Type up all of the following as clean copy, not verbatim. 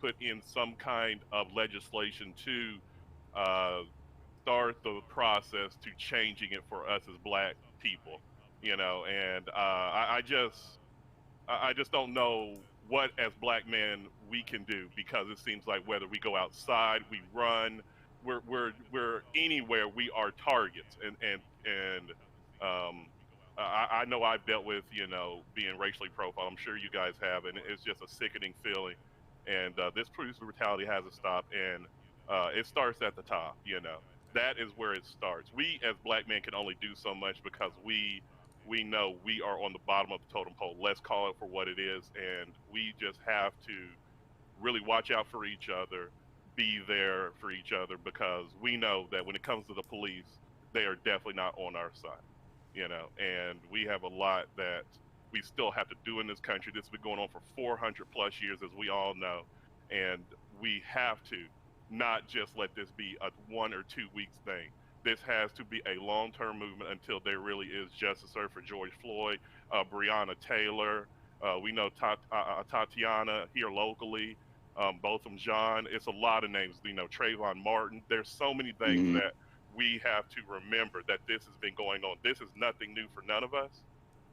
put in some kind of legislation to uh, start the process to changing it for us as black people, you know. And I just don't know what as black men we can do, because it seems like whether we go outside, we run, we're anywhere, we are targets. And um, I know I've dealt with, you know, being racially profiled. I'm sure you guys have, and it's just a sickening feeling. And this police brutality has to stop, and it starts at the top. You know, that is where it starts. We as black men can only do so much because we know we are on the bottom of the totem pole. Let's call it for what it is, and we just have to really watch out for each other, be there for each other, because we know that when it comes to the police, they are definitely not on our side, you know. And we have a lot that we still have to do in this country. This has been going on for 400 plus years, as we all know, and we have to not just let this be a 1 or 2 weeks thing. This has to be a long-term movement until there really is justice served for George Floyd, Breonna Taylor. We know Tatiana here locally, both of them, John. It's a lot of names, you know, Trayvon Martin. There's so many things Hmm. that we have to remember, that this has been going on. This is nothing new for none of us.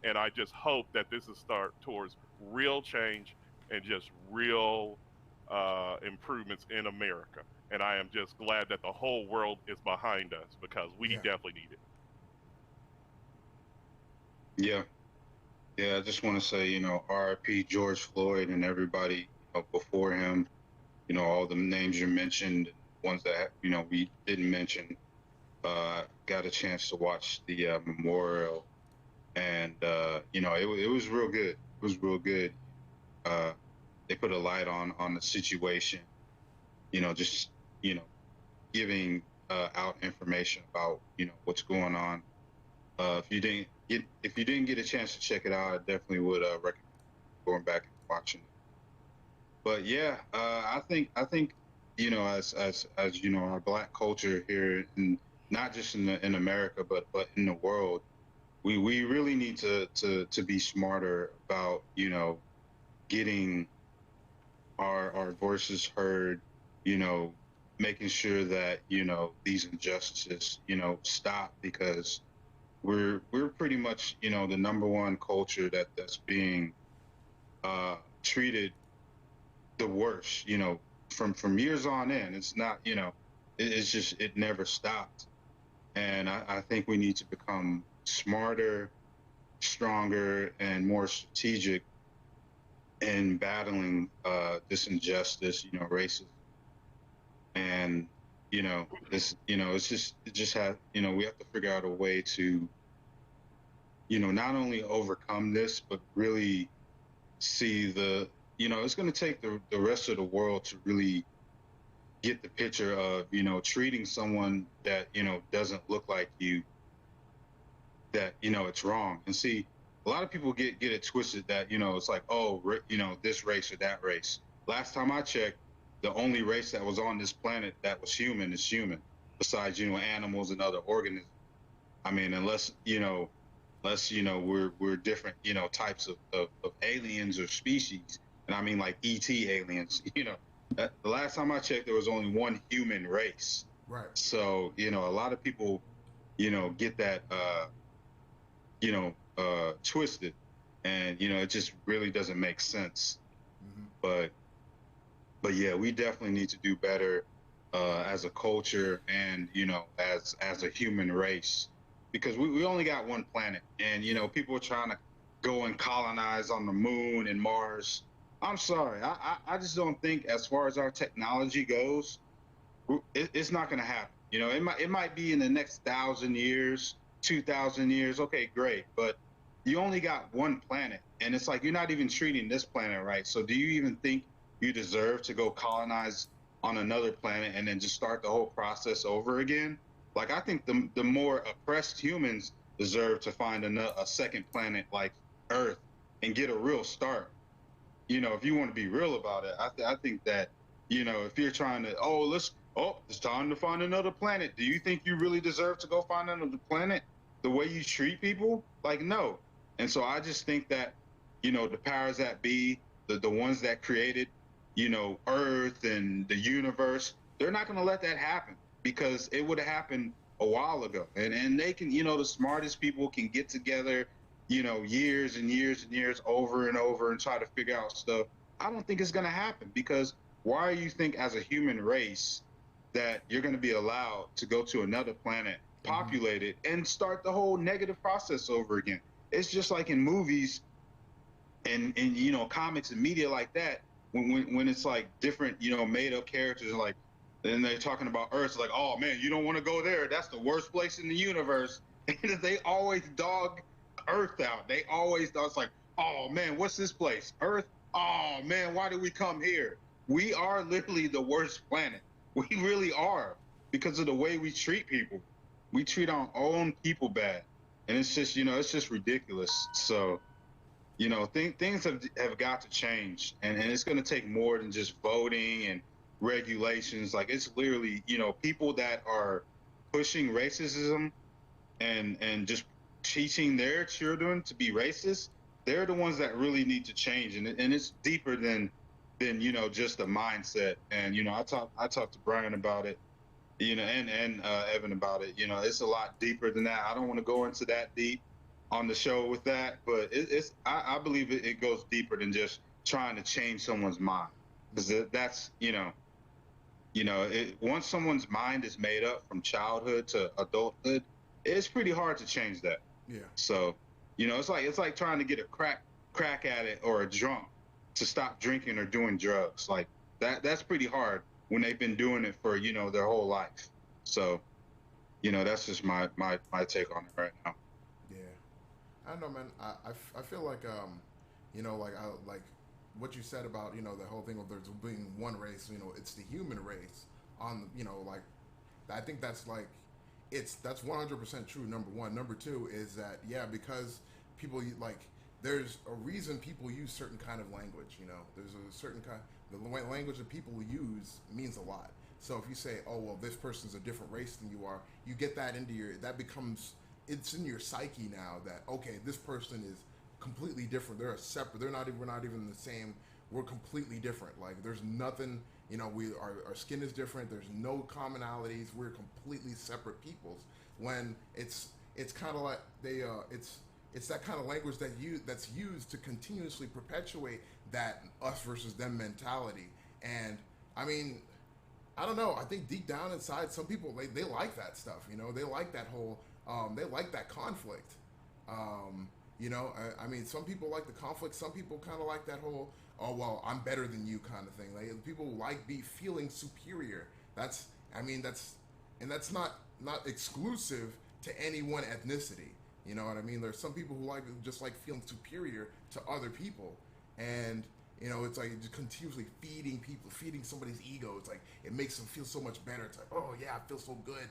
And I just hope that this is start towards real change and just real improvements in America. And I am just glad that the whole world is behind us, because we Yeah. definitely need it. Yeah. Yeah. I just want to say, R.I.P. George Floyd and everybody, before him, all the names you mentioned, and ones that, we didn't mention. Got a chance to watch the memorial, and it was real good. It was real good. Uh, they put a light on the situation. Just you know, giving out information about what's going on. If you didn't get a chance to check it out, I definitely would recommend going back and watching it. But yeah, I think our black culture here, and not just in America, but in the world, we really need to be smarter about getting our voices heard, you know, making sure that these injustices stop, because we're pretty much the number one culture that's being treated the worst, from years on in. It's not, it's just, it never stopped. And I think we need to become smarter, stronger, and more strategic in battling this injustice, racism. And, it's just, it just have, we have to figure out a way to, not only overcome this, but really see it's going to take the rest of the world to really get the picture of treating someone that doesn't look like you, that it's wrong. And see, a lot of people get it twisted that it's like, oh, this race or that race. Last time I checked, the only race that was on this planet that was human is human, besides animals and other organisms. I mean, unless we're different types of aliens or species, and I mean like ET aliens. The last time I checked, there was only one human race. Right. So a lot of people get that twisted, and it just really doesn't make sense. Hmm. But yeah, we definitely need to do better as a culture, and as a human race, because we only got one planet, and people are trying to go and colonize on the moon and Mars. I'm sorry, I just don't think, as far as our technology goes, it's not going to happen. It might be in the next 1,000 years, 2,000 years. Okay, great, but you only got one planet, and it's like you're not even treating this planet right. So do you even think you deserve to go colonize on another planet and then just start the whole process over again? Like, I think the more oppressed humans deserve to find a second planet like Earth and get a real start. If you want to be real about it, I think that if you're trying to, it's time to find another planet. Do you think you really deserve to go find another planet the way you treat people? Like, no. And so I just think that the powers that be, the ones that created Earth and the universe. They're not going to let that happen because it would have happened a while ago. And they can, the smartest people can get together, years and years and years over and over and try to figure out stuff. I don't think it's going to happen because why do you think as a human race that you're going to be allowed to go to another planet, Mm-hmm. populate it, and start the whole negative process over again? It's just like in movies and comics and media like that when it's like different made up characters like and they're talking about Earth, it's like, oh man, you don't want to go there, that's the worst place in the universe. And they always dog Earth out. They always it's like, oh man, what's this place, Earth? Oh man, why did we come here? We are literally the worst planet. We really are, because of the way we treat people. We treat our own people bad, and it's just it's just ridiculous. So things have got to change, and it's going to take more than just voting and regulations. Like, it's literally people that are pushing racism and just teaching their children to be racist. They're the ones that really need to change, and it's deeper than just a mindset. And I talked to Brian about it, and Evan about it. It's a lot deeper than that. I don't want to go into that deep on the show with that, but I believe it goes deeper than just trying to change someone's mind, because that's once someone's mind is made up from childhood to adulthood, it's pretty hard to change that. Yeah. So it's like trying to get a crack at it, or a drunk to stop drinking or doing drugs. Like, that's pretty hard when they've been doing it for their whole life. So that's just my take on it right now. Yeah. I don't know, man. I feel like like I like what you said about the whole thing of there's being one race. It's the human race. On like I think that's like that's 100% true. Number one. Number two is that, yeah, because people like there's a reason people use certain kind of language. There's a certain kind, the language that people use means a lot. So if you say, oh well, this person's a different race than you are, you get that into that becomes, it's in your psyche now that, okay, this person is completely different. They're a separate. We're not even the same. We're completely different. Like, there's nothing. Our skin is different. There's no commonalities. We're completely separate peoples. When it's kind of like it's that kind of language that's used to continuously perpetuate that us versus them mentality. And I mean, I don't know. I think deep down inside, some people they like that stuff. They like that whole. They like that conflict. I mean, some people like the conflict. Some people kind of like that whole, oh well, I'm better than you kind of thing. Like, people like be feeling superior. That's I mean that's not exclusive to any one ethnicity. You know what I mean? There's some people who just like feeling superior to other people, and it's like just continuously feeding somebody's ego. It's like it makes them feel so much better. It's like, oh yeah, I feel so good.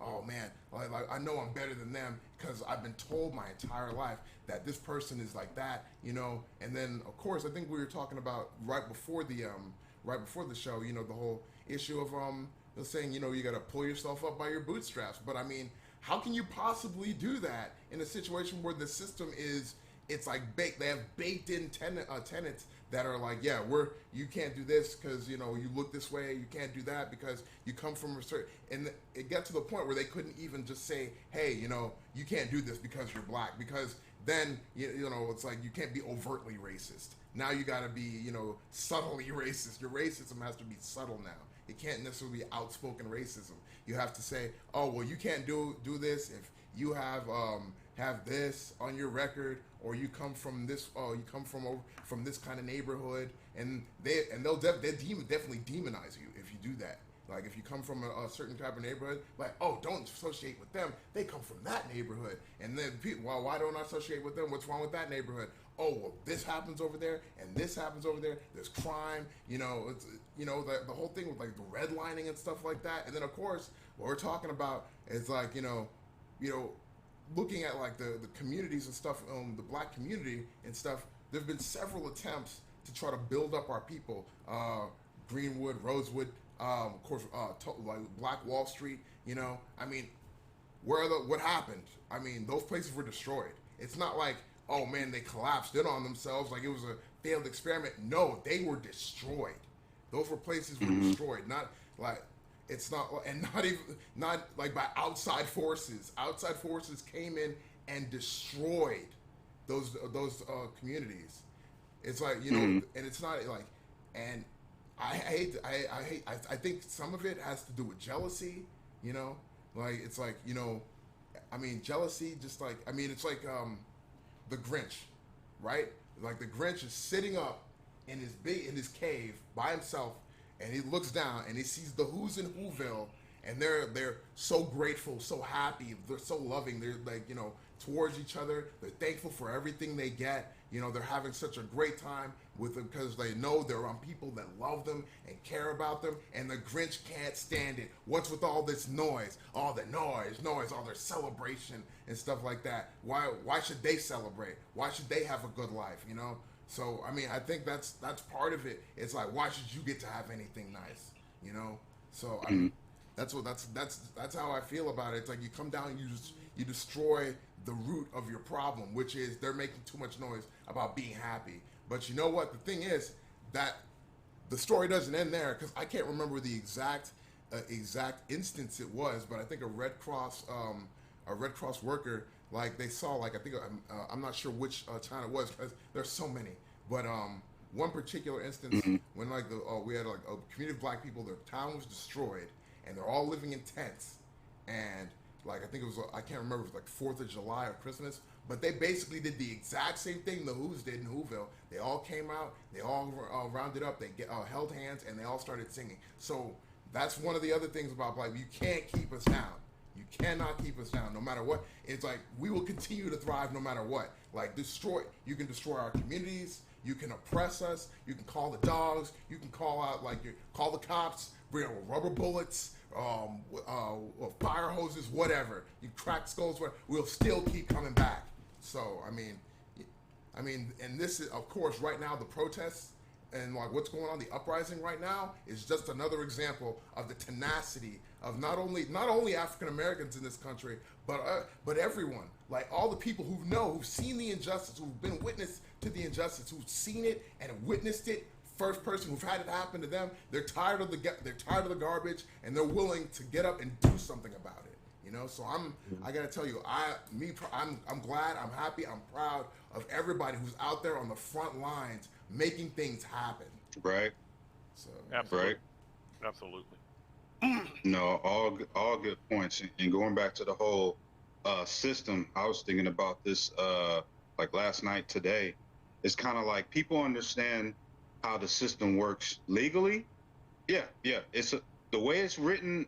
Oh man, like I know I'm better than them because I've been told my entire life that this person is like that. And then of course I think we were talking about right before the show. The whole issue of saying you got to pull yourself up by your bootstraps. But I mean, how can you possibly do that in a situation where the system is, it's like baked? They have baked in tenets that are like, yeah, you can't do this because you look this way. You can't do that because you come from a certain. And it got to the point where they couldn't even just say, hey, you can't do this because you're black, because then it's like you can't be overtly racist. Now you got to be subtly racist. Your racism has to be subtle now. It can't necessarily be outspoken racism. You have to say, oh well, you can't do this if you have this on your record, or you come from this, you come from this kind of neighborhood, and they'll definitely demonize you if you do that. Like, if you come from a certain type of neighborhood, like, oh, don't associate with them. They come from that neighborhood, and then people, well, why don't I associate with them? What's wrong with that neighborhood? Oh well, this happens over there, and this happens over there. There's crime, it's the whole thing with like the redlining and stuff like that. And then of course, what we're talking about is like looking at like the communities and stuff, the black community and stuff. There've been several attempts to try to build up our people. Greenwood, Rosewood, of course, like Black Wall Street. I mean, what happened? I mean, those places were destroyed. It's not like, oh man, they collapsed in on themselves like it was a failed experiment. No, they were destroyed. Those were places were Mm-hmm. destroyed. Not like it's not, and not even not like by outside forces. Outside forces came in and destroyed those communities. It's like, you know, Mm-hmm. and it's not like, and I think some of it has to do with jealousy. You know, like it's like, you know, I mean jealousy. Just like, I mean, it's like the Grinch, right? Like the Grinch is sitting up in his cave by himself, and he looks down and he sees the Who's in Whoville, and they're so grateful, so happy, they're so loving, they're like, you know, towards each other. They're thankful for everything they get. You know, they're having such a great time with them because they know they're around people that love them and care about them. And the Grinch can't stand it. What's with all this noise? All the noise, all their celebration and stuff like that. Why should they celebrate? Why should they have a good life? You know. So I mean, I think that's part of it. It's like, why should you get to have anything nice? You know. So I Mm-hmm. mean, that's how I feel about it. It's like you come down, and you destroy the root of your problem, which is they're making too much noise about being happy. But you know what? The thing is that the story doesn't end there, because I can't remember the exact instance it was, but I think a Red Cross worker, like they saw, like I think I'm not sure which town it was because there's so many, but one particular instance Mm-hmm. when like we had like a community of black people, their town was destroyed and they're all living in tents, and like I think it was, I can't remember if it was like 4th of July or Christmas, but they basically did the exact same thing the Who's did in Whoville. They all came out, they all rounded up, they held hands, and they all started singing. So that's one of the other things about black. You can't keep us down. You cannot keep us down, no matter what. It's like we will continue to thrive no matter what. Like you can destroy our communities. You can oppress us. You can call the dogs. You can call out, like, call the cops. Bring rubber bullets, fire hoses, whatever. You crack skulls. Whatever. We'll still keep coming back. So I mean, and this is, of course, right now the protests and like what's going on, the uprising right now is just another example of the tenacity of not only African Americans in this country, but everyone, like all the people who've seen the injustice, who've been witness to the injustice, who've seen it and witnessed it first person, who've had it happen to them. They're tired of the garbage, and they're willing to get up and do something about it. You know, so I gotta tell you, I'm glad, I'm happy, I'm proud of everybody who's out there on the front lines making things happen. Right. So Absolutely. Right. Absolutely. No, all good points. And going back to the whole system, I was thinking about this like last night today. It's kind of like people understand how the system works legally. Yeah, yeah. The way it's written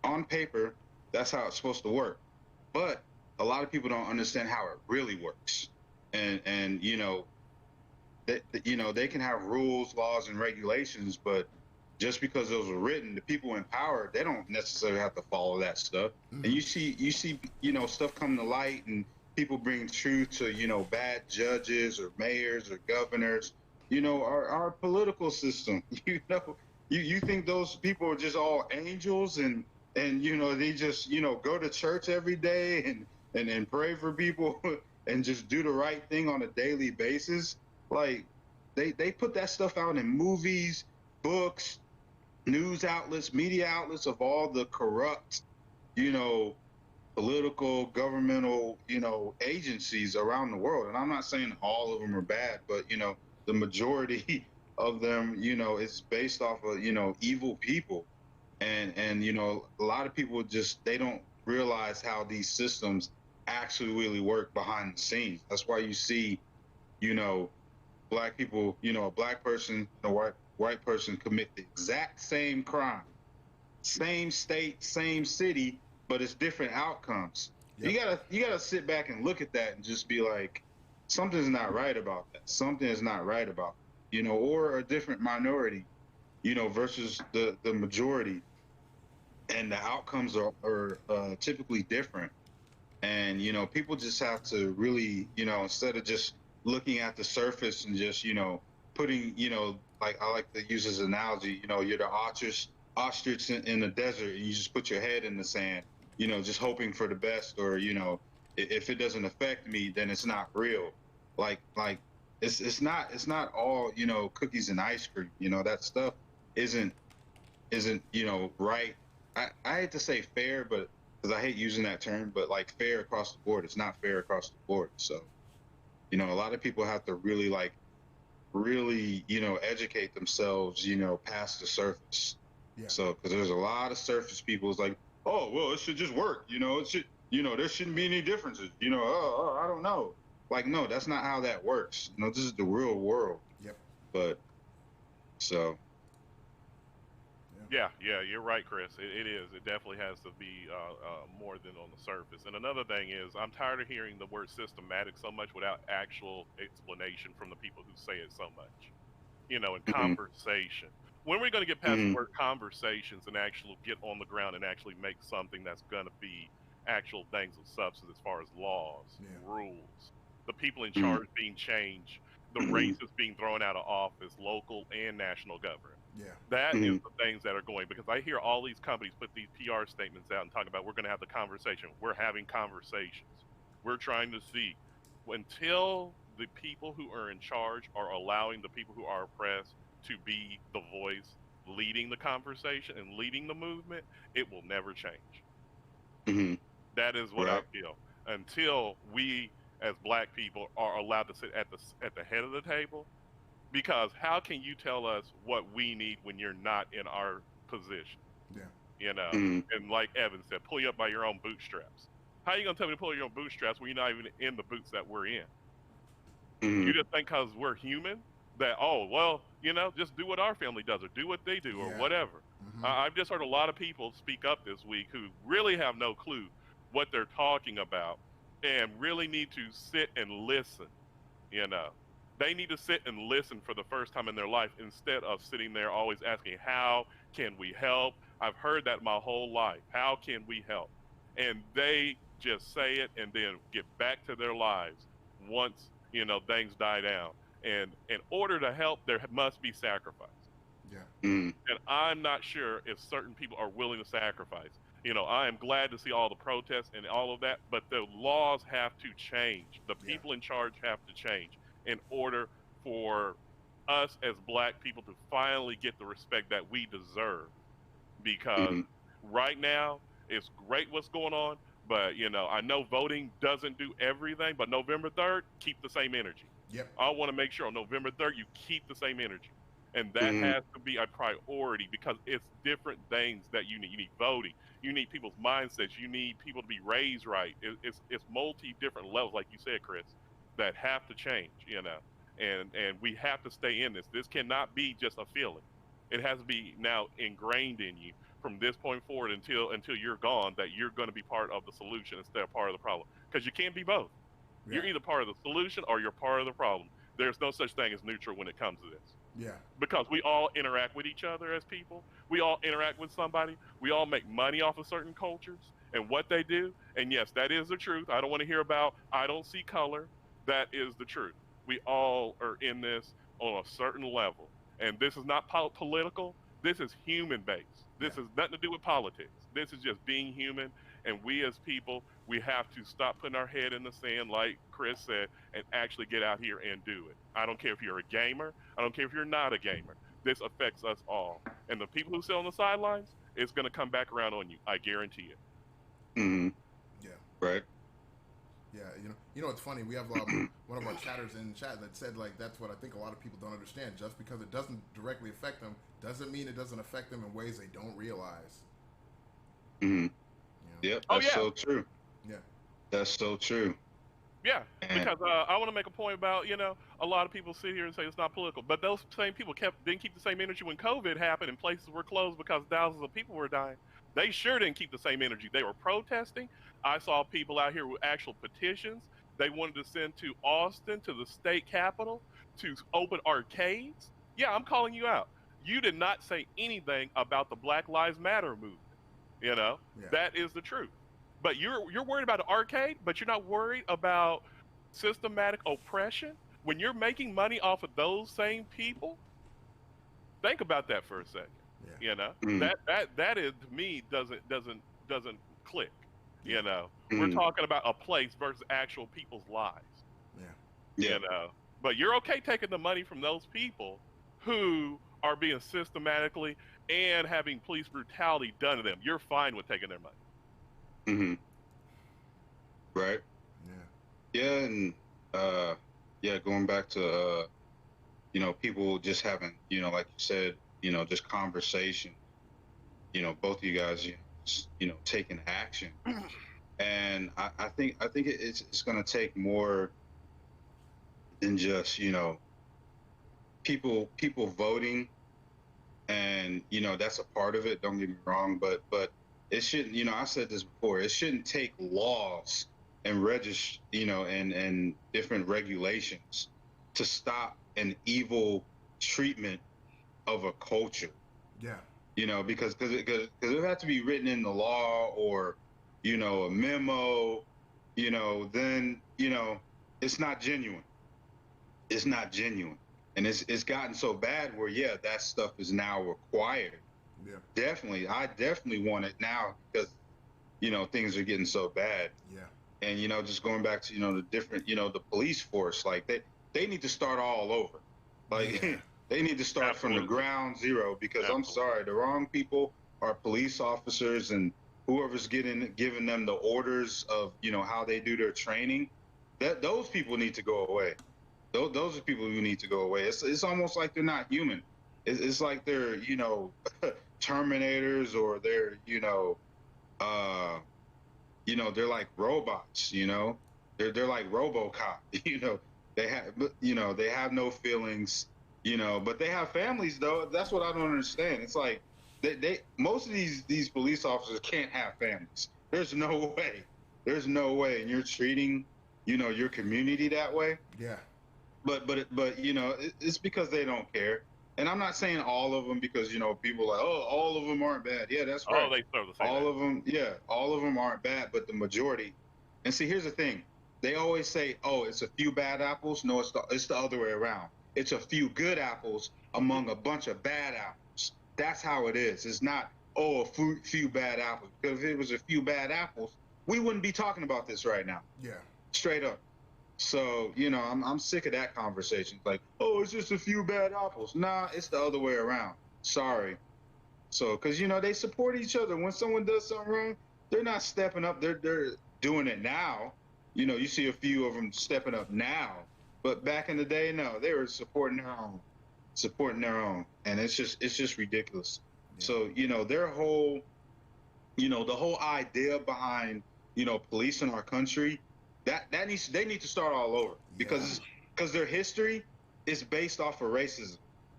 on paper. That's how it's supposed to work. But a lot of people don't understand how it really works. And you know, they can have rules, laws, and regulations, but just because those were written, the people in power, they don't necessarily have to follow that stuff. And mm-hmm. you see, stuff come to light, and people bring truth to, bad judges or mayors or governors. Our political system. You think those people are just all angels, and they just go to church every day and pray for people and just do the right thing on a daily basis. Like they put that stuff out in movies, books, news outlets, media outlets of all the corrupt, you know, political, governmental, agencies around the world. And I'm not saying all of them are bad, but the majority of them, is based off of, evil people. And a lot of people just they don't realize how these systems actually really work behind the scenes. That's why you see, you know, black people, a black person and a white person commit the exact same crime, same state, same city, but it's different outcomes. Yep. You gotta sit back and look at that and just be like, something's not right about that. Something is not right about that. Or a different minority, versus the majority, and the outcomes are typically different. And people just have to really, instead of just looking at the surface and just putting, like I like to use this analogy, you're the ostrich in the desert, and you just put your head in the sand, just hoping for the best, or if it doesn't affect me, then it's not real. Like it's not all, cookies and ice cream. That stuff isn't right. I hate to say fair, but because I hate using that term, but like fair across the board, it's not fair across the board. So a lot of people have to really really educate themselves past the surface. Yeah. So because there's a lot of surface people is like, oh well, it should just work. It should, there shouldn't be any differences. I don't know. Like, no, that's not how that works. This is the real world. Yep. But so Yeah, you're right, Chris. It is. It definitely has to be more than on the surface. And another thing is, I'm tired of hearing the word systematic so much without actual explanation from the people who say it so much. In mm-hmm, conversation. When are we going to get past the mm-hmm, word conversations and actually get on the ground and actually make something that's going to be actual things of substance as far as laws, Yeah. rules, the people in mm-hmm, charge being changed, the races being thrown out of office, local and national government. Yeah. That is mm-hmm, the things that are going, because I hear all these companies put these PR statements out and talk about we're going to have the conversation. We're having conversations. We're trying to see until the people who are in charge are allowing the people who are oppressed to be the voice leading the conversation and leading the movement, it will never change. mm-hmm, That is what I right. feel. Until we as black people are allowed to sit at the head of the table, because how can you tell us what we need when you're not in our position? Yeah. You know, Mm-hmm, and like Evan said, pull you up by your own bootstraps. How are you gonna tell me to pull your own bootstraps when you're not even in the boots that we're in? mm-hmm, You just think because we're human that, oh well, just do what our family does or do what they do or Yeah. whatever. Mm-hmm. I've just heard a lot of people speak up this week who really have no clue what they're talking about and really need to sit and listen. You know, they need to sit and listen for the first time in their life instead of sitting there always asking, how can we help? I've heard that my whole life. How can we help? And they just say it and then get back to their lives once, things die down. And in order to help, there must be sacrifice. Yeah. mm-hmm, And I'm not sure if certain people are willing to sacrifice. I am glad to see all the protests and all of that, but the laws have to change. The Yeah. people in charge have to change in order for us as black people to finally get the respect that we deserve. Because mm-hmm, right now, it's great what's going on, but I know voting doesn't do everything, but November 3rd, keep the same energy. Yep. I want to make sure on November 3rd you keep the same energy. And that mm-hmm, has to be a priority because it's different things that you need. You need voting. You need people's mindsets. You need people to be raised right. It's multi different levels, like you said, Chris, that have to change. And we have to stay in this. This cannot be just a feeling. It has to be now ingrained in you from this point forward until you're gone. That you're going to be part of the solution instead of part of the problem. Because you can't be both. Yeah. You're either part of the solution or you're part of the problem. There's no such thing as neutral when it comes to this. Yeah. Because we all interact with each other as people. We all interact with somebody. We all make money off of certain cultures and what they do. And yes, that is the truth. I don't want to hear about, I don't see color. That is the truth. We all are in this on a certain level. And this is not political. This is human based. Yeah. This has nothing to do with politics. This is just being human. And we as people, we have to stop putting our head in the sand, like Chris said, and actually get out here and do it. I don't care if you're a gamer. I don't care if you're not a gamer. This affects us all. And the people who sit on the sidelines, it's going to come back around on you. I guarantee it. mm-hmm, Yeah. right. Yeah. It's funny. We have one of our chatters in chat that said like that's what I think a lot of people don't understand. Just because it doesn't directly affect them doesn't mean it doesn't affect them in ways they don't realize. Mm-hmm. You Yep, Oh, that's yeah. so true. know? That's so true. Yeah, And because I want to make a point about a lot of people sit here and say it's not political, but those same people didn't keep the same energy when COVID happened and places were closed because thousands of people were dying. They sure didn't keep the same energy. They were protesting. I saw people out here with actual petitions. They wanted to send to Austin to the state capitol to open arcades. Yeah, I'm calling you out. You did not say anything about the Black Lives Matter movement. You know Yeah. that is the truth. But you're worried about an arcade, but you're not worried about systematic oppression when you're making money off of those same people. Think about that for a second. Yeah. You know mm, that is to me doesn't click. Yeah. We're mm, talking about a place versus actual people's lives. Yeah. yeah, You know, But you're okay taking the money from those people who are being systematically and having police brutality done to them. You're fine with taking their money. Hmm. Right. Yeah. Yeah, and yeah, going back to people just having, like you said, just conversation. Both of you guys, just, taking action. And I think it's going to take more than just people voting, and that's a part of it. Don't get me wrong, but it shouldn't. I said this before. It shouldn't take laws and register, and different regulations to stop an evil treatment of a culture. Yeah. Because it had to be written in the law, or a memo. Then it's not genuine. It's not genuine. And it's gotten so bad where, yeah, that stuff is now required. Yeah. Definitely, I definitely want it now because things are getting so bad. Yeah. And just going back to the different, the police force, like they need to start all over. Like Yeah. they need to start from the Absolutely. ground zero, because I'm Absolutely. sorry, the wrong people are police officers, and whoever's giving them the orders of how they do their training, that those people need to go away. Those are people who need to go away. It's almost like they're not human. It's like they're terminators, or they're uh they're like robots. They're like RoboCop. They have no feelings. But they have families though. That's what I don't understand. It's like they most of these police officers can't have families. There's no way. There's no way. And you're treating your community that way. Yeah. But it's because they don't care. And I'm not saying all of them, because people are like, oh, all of them aren't bad. Yeah, that's Oh, right. they start to say All that. of them, yeah, all of them aren't bad, but the majority. And see, here's the thing: they always say, oh, it's a few bad apples. No, it's the other way around. It's a few good apples among a bunch of bad apples. That's how it is. It's not, oh, a few bad apples. Because if it was a few bad apples, we wouldn't be talking about this right now. Yeah. Straight up. So, I'm sick of that conversation. Like, oh, it's just a few bad apples. Nah, it's the other way around. Sorry. So, because they support each other. When someone does something wrong, they're not stepping up. They're doing it now. You see a few of them stepping up now, but back in the day, no, they were supporting their own, and it's just ridiculous. Yeah. So, their whole the whole idea behind police in our country, they need to start all over, Yeah. because their history is based off of racism.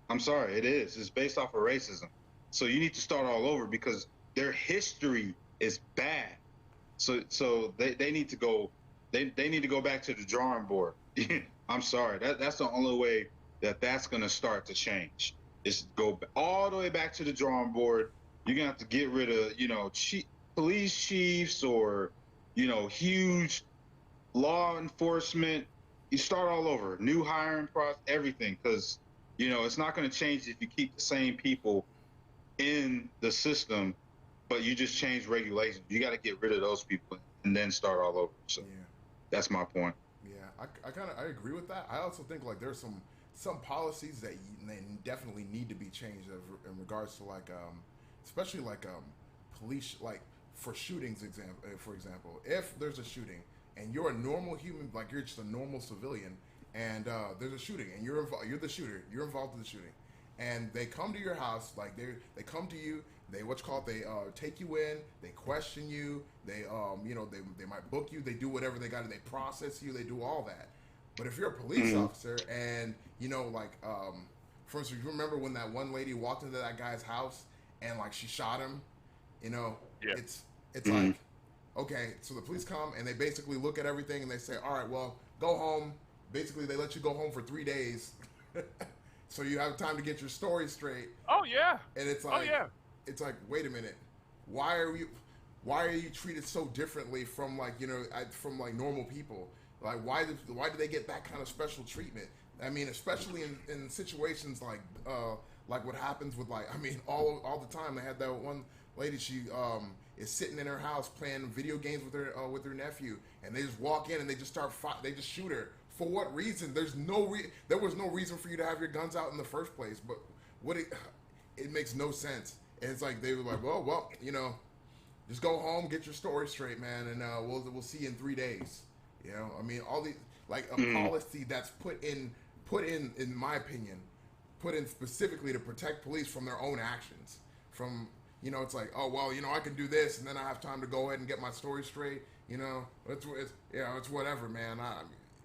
I'm sorry, it is. It's based off of racism. So you need to start all over, because their history is bad. So they need to go, they need to go back to the drawing board. I'm sorry. That's the only way that's going to start to change. Is go all the way back to the drawing board. You're gonna have to get rid of police chiefs, or huge law enforcement. You start all over, new hiring process, everything, because it's not going to change if you keep the same people in the system, but you just change regulations. You got to get rid of those people and then start all over. So Yeah. that's my point. Yeah, I agree with that. I also think like there's some policies that they definitely need to be changed in regards to like especially like police, like for shootings, for example, if there's a shooting and you're a normal human, like you're just a normal civilian, and there's a shooting and you're the shooter, you're involved in the shooting, and they come to your house, like they come to you, they what's called they take you in, they question you, they they might book you, they do whatever they got to, they process you, they do all that. But if you're a police Mm-hmm. officer and like for instance, you remember when that one lady walked into that guy's house and like she shot him, you know, Yeah. it's Mm-hmm. like, okay, so the police come and they basically look at everything and they say, all right, well, go home. Basically, they let you go home for 3 days, so you have time to get your story straight. Oh yeah. And Oh yeah. it's like, wait a minute, why are you, why are you treated so differently from like from like normal people? Like why do they get that kind of special treatment? I mean, especially in situations like what happens with like, I mean, all the time. They had that one lady, she is sitting in her house playing video games with her nephew, and they just walk in and they just they just shoot her For what reason? There was no reason for you to have your guns out in the first place. But it makes no sense. And it's like they were like, well, just go home, get your story straight, man, and we'll see you in 3 days. I mean, all these like a policy that's put in my opinion, put in specifically to protect police from their own actions. From it's like, oh well, I can do this, and then I have time to go ahead and get my story straight. It's whatever, man.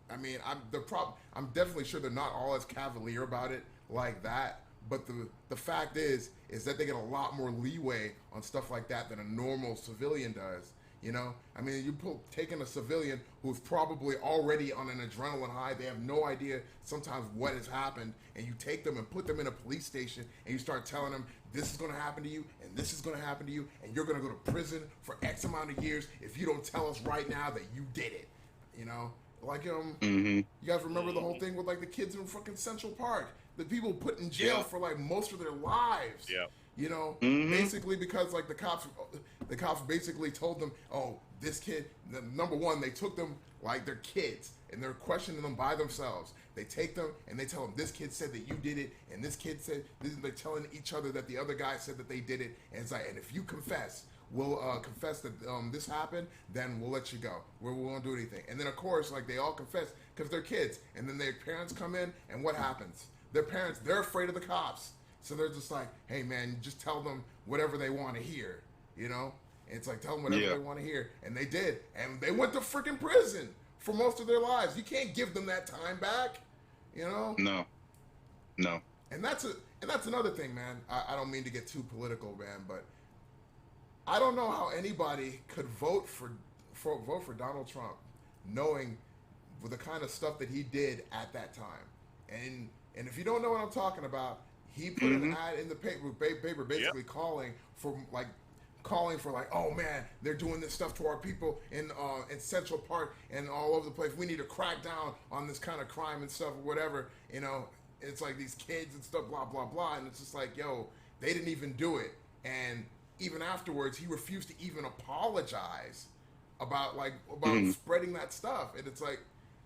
I'm definitely sure they're not all as cavalier about it like that. But the fact is that they get a lot more leeway on stuff like that than a normal civilian does. I mean, taking a civilian who's probably already on an adrenaline high, they have no idea sometimes what has happened, and you take them and put them in a police station, and you start telling them this is going to happen to you, and this is going to happen to you, and you're going to go to prison for X amount of years if you don't tell us right now that you did it. Like you guys remember the whole thing with like the kids in fucking Central Park, the people put in jail for like most of their lives. Yeah. Basically because like the cops basically told them, oh, this kid, number one, they took them like they're kids and they're questioning them by themselves. They take them and they tell them this kid said that you did it, and this kid said this. They're telling each other that the other guy said that they did it, and it's like, and if you confess, we'll confess that this happened, then we'll let you go. We won't do anything. And then of course, like they all confess because they're kids, and then their parents come in, and what happens? Their parents, they're afraid of the cops. So they're just like, hey, man, just tell them whatever they want to hear, And it's like, tell them whatever they want to hear. And they did. And they went to freaking prison for most of their lives. You can't give them that time back, No. And that's another thing, man. I don't mean to get too political, man, but I don't know how anybody could vote for Donald Trump knowing the kind of stuff that he did at that time. And if you don't know what I'm talking about, he put an ad in the paper basically calling for oh man, they're doing this stuff to our people in Central Park and all over the place. We need to crack down on this kind of crime and stuff or whatever. It's like these kids and stuff, blah blah blah, and it's just like, yo, they didn't even do it. And even afterwards, he refused to even apologize about spreading that stuff. And it's like,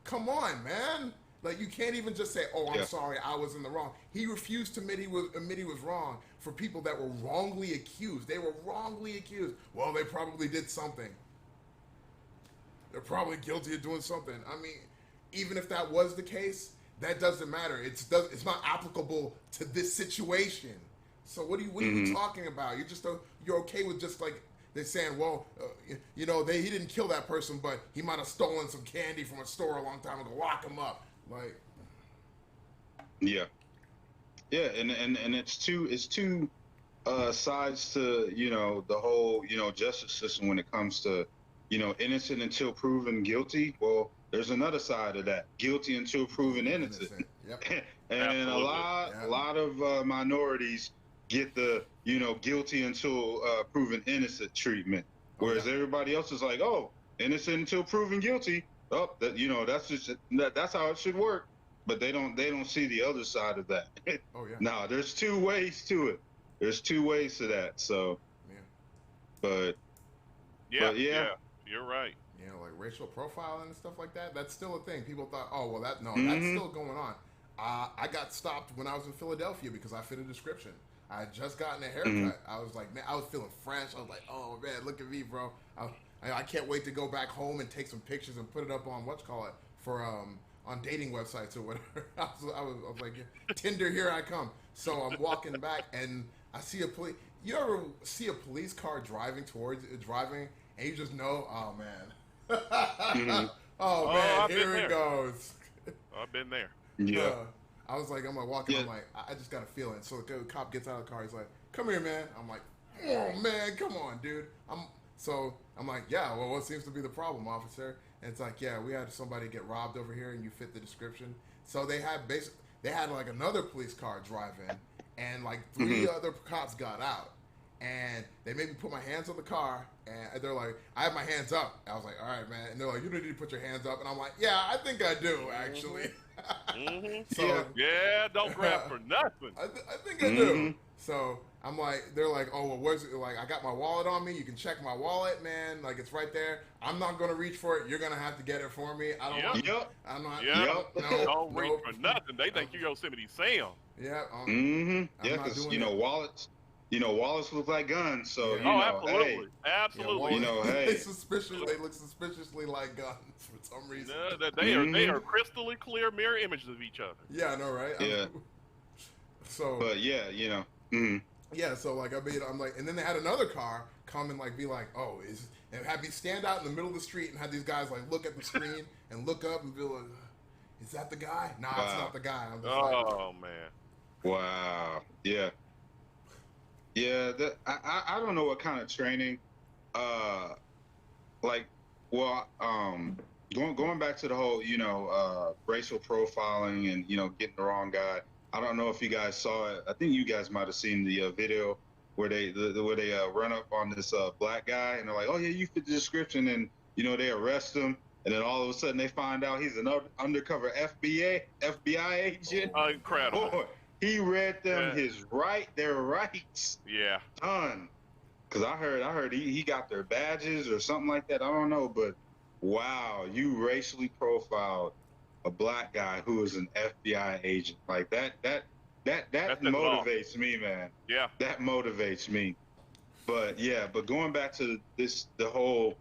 come on, man. Like, you can't even just say, oh, I'm sorry, I was in the wrong. He refused to admit he was wrong for people that were wrongly accused. They were wrongly accused. Well, they probably did something. They're probably guilty of doing something. I mean, even if that was the case, that doesn't matter. It's not applicable to this situation. So what are you talking about? You're okay with just like they're saying, well, he didn't kill that person, but he might have stolen some candy from a store a long time ago. Lock him up. Like, and it's two sides to the whole justice system when it comes to innocent until proven guilty. Well, there's another side of that, guilty until proven innocent. Yep. And Absolutely. a lot of minorities get the guilty until proven innocent treatment, whereas everybody else is like, oh, innocent until proven guilty. Oh, that's how it should work, but they don't see the other side of that. Oh yeah. No, there's two ways to it. There's two ways to that. So, but yeah, you're right. Like racial profiling and stuff like that. That's still a thing. People thought, oh well, that's still going on. I got stopped when I was in Philadelphia because I fit a description. I had just gotten a haircut. I was like, man, I was feeling fresh. I was like, oh man, look at me, bro. I can't wait to go back home and take some pictures and put it up on for on dating websites or whatever. I was like, Tinder, here I come. So I'm walking back and I see a police. You ever see a police car driving, and you just know, oh man, oh man, here it goes. I've been there. Yeah. I was like, I'm like walking. I'm like, I just got a feeling. So the cop gets out of the car. He's like, come here, man. I'm like, oh man, come on, dude. I'm like, yeah, well, what seems to be the problem, officer? And it's like, yeah, we had somebody get robbed over here, and you fit the description. So they had like another police car drive in, and like three other cops got out, and they made me put my hands on the car, and they're like, I have my hands up. I was like, all right, man. And they're like, you don't need to put your hands up, and I'm like, yeah, I think I do actually. So don't grab for nothing. I think I do. So I'm like, they're like, oh, well, where's it? Like, I got my wallet on me. You can check my wallet, man. Like, it's right there. I'm not gonna reach for it. You're gonna have to get it for me. I don't Yep. want. Yep. I'm not. Yep. No, no, Yep. Don't reach nope. for nothing. They think you're Yosemite Sam. Yeah, Mm-hmm. I'm Yeah, not because doing it. wallets look like guns. So Yeah. Oh, hey, absolutely, Yeah, absolutely. wallet. They hey. suspicious. They look suspiciously like guns for some reason. No, that they Mm-hmm. are crystally clear mirror images of each other. Yeah, I know, right? Yeah. So But yeah, mm, yeah, so like I mean, I'm like, and then they had another car come and like be like, oh, is and have me stand out in the middle of the street and have these guys like look at the screen and look up and be like, is that the guy? Nah, it's wow. not the guy. I'm just like, Oh man. Wow. Yeah. Yeah. I don't know what kind of training. Uh, like, well, going back to the whole, racial profiling and getting the wrong guy. I don't know if you guys saw it. I think you guys might have seen the video where they run up on this black guy and they're like, oh yeah, you fit the description, and they arrest him, and then all of a sudden they find out he's an undercover FBI agent. oh Incredible. man. Boy, he read them Yeah. their rights. Yeah. Done. Cause I heard he got their badges or something like that. I don't know, but wow, you racially profiled a black guy who is an FBI agent. Like that That says it all. motivates me, man. Yeah. That motivates me. But yeah, but going back to the whole,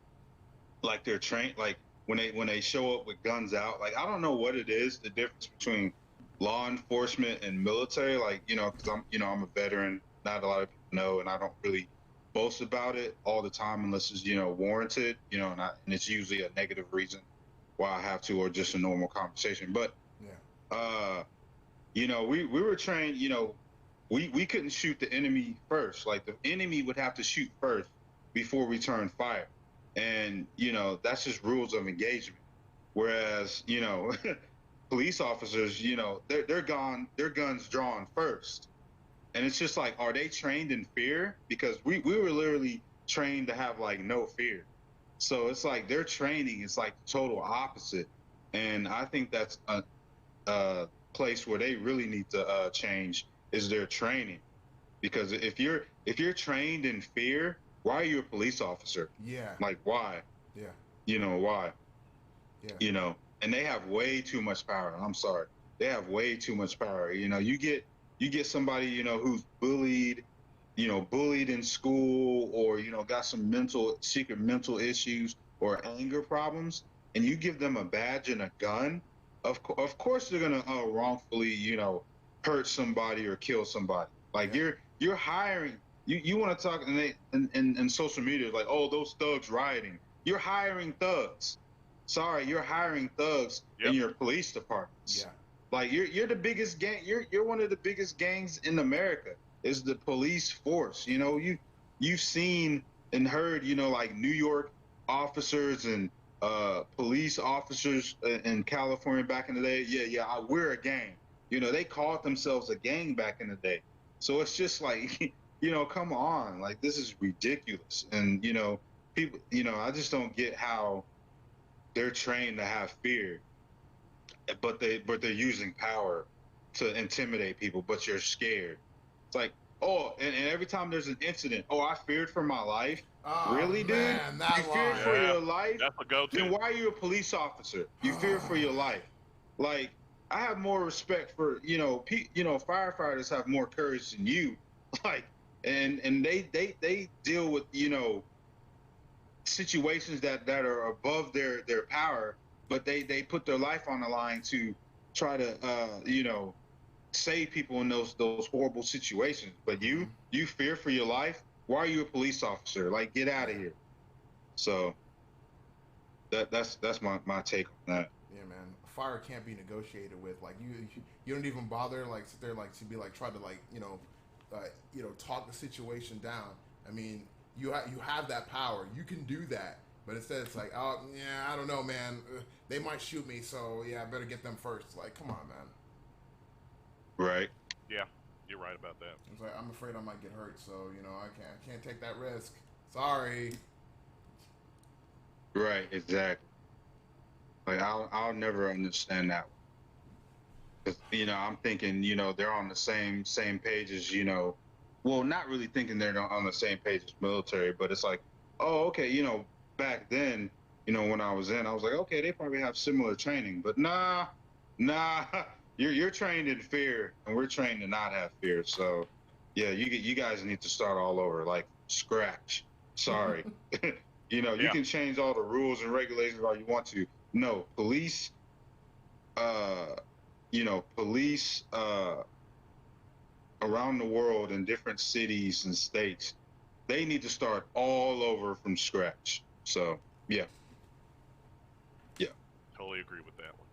like, they're trained, like when they show up with guns out, like I don't know what it is, the difference between law enforcement and military, like, because I'm a veteran, not a lot of people know, and I don't really boast about it all the time unless it's warranted, and it's usually a negative reason why I have to, or just a normal conversation. But Yeah. we were trained, we couldn't shoot the enemy first. Like, the enemy would have to shoot first before we turn fire. And, that's just rules of engagement. Whereas, police officers, they're guns drawn first. And it's just like, are they trained in fear? Because we were literally trained to have like no fear. So it's like their training is like the total opposite. And I think that's a place where they really need to change, is their training. Because if you're trained in fear, why are you a police officer? Yeah. Like, why? Yeah. Why? Yeah. And they have way too much power. I'm sorry. They have way too much power. You get somebody, who's bullied, bullied in school, or, got some secret mental issues or anger problems, and you give them a badge and a gun, of course they're going to wrongfully, hurt somebody or kill somebody. Like, Yeah. you're hiring, you want to talk, and in social media, like, oh, those thugs rioting. You're hiring thugs. Sorry, you're hiring thugs in Yep. your police departments. Yeah. Like, you're the biggest gang. You're one of the biggest gangs in America. Is the police force. You've seen and heard. Like, New York officers and police officers in California back in the day. Yeah. We're a gang. They called themselves a gang back in the day. So it's just like, come on. Like, this is ridiculous. And people. I just don't get how they're trained to have fear, but they're using power to intimidate people, but you're scared. It's like, oh, and every time there's an incident, oh, I feared for my life. Oh, Really, dude? man, that You feared line. for Yeah. your life? That's a go-to. Then why are you a police officer? You fear for your life. Like, I have more respect for, firefighters have more courage than you. Like, and they deal with, situations that are above their power, but they put their life on the line to try to save people in those horrible situations. But you fear for your life. Why are you a police officer? Like, get out of here. So that's my take on that. Yeah, man. Fire can't be negotiated with. Like, you don't even bother like sit there like to be like try to like talk the situation down. I mean, you have that power. You can do that. But instead, it's like, oh yeah, I don't know, man. They might shoot me, so yeah, I better get them first. Like, come on, man. Right. Yeah, you're right about that. It's like, I'm afraid I might get hurt, so I can't take that risk. Sorry. Right. Exactly. Like, I'll never understand that. Because I'm thinking, they're on the same page as well, not really thinking they're on the same page as military, but it's like, oh, okay, back then, when I was in, I was like, okay, they probably have similar training, but nah, you're trained in fear, and we're trained to not have fear. So, yeah, you guys need to start all over, like scratch. Sorry, you Yeah. can change all the rules and regulations all you want to. No, uh, police, around the world in different cities and states, they need to start all over from scratch. So yeah, yeah. Totally agree with that one.